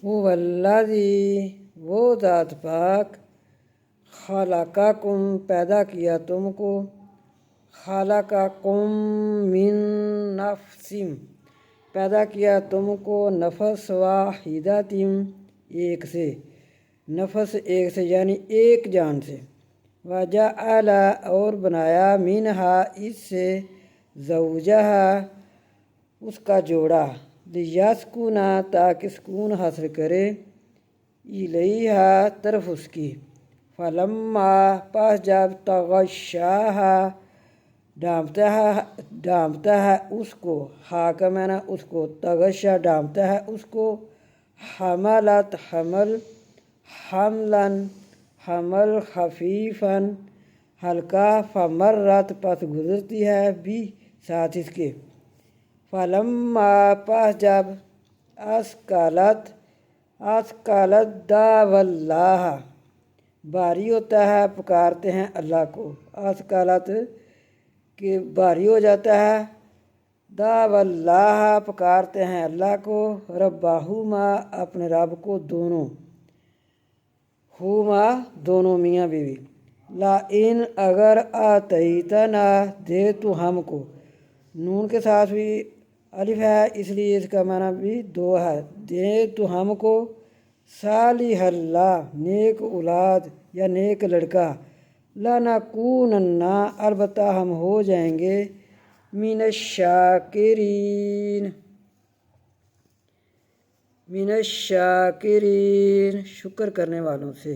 हुवल्लज़ी वो ذات पाक खलक़कुम पैदा किया तुमको, खलक़कुम मिन नफ्सिम पैदा किया तुमको नफस वाहिदातिम एक से, नफस एक से यानी एक जान से। वजअला और बनाया मिनहा इससे, ज़ौजहा उसका जोड़ा, लियस्कुना ताकि सुकून हासिल करे, इलैहा तरफ उसकी। फलम्मा पास जब तगशाहा डांपता है उसको, हा का मैंने उसको, तगशा डांपता है उसको, हमलत हमल, हमलन हमल खफीफन हल्का, फमर्रत पस गुजरती है भी साथ इसके। फलम्मा पास जब अस्कलत दावल्लाह भारी होता है पुकारते हैं अल्लाह को, अस्कलत कि भारी हो जाता है, दावल्लाह पुकारते हैं अल्लाह को, रब्बाहुमा अपने रब को, दोनों हुमा दोनों मियाँ बीवी। ला इन अगर आतईतना दे तू हमको, नून के साथ भी अलिफ है इसलिए इसका माना भी दो है, दे तू हमको, सालिहल्ला नेक औलाद या नेक लड़का, लनकूनन्ना अलबत्ता हम हो जाएंगे, मिनश्शाकिरीन शुक्र करने वालों से।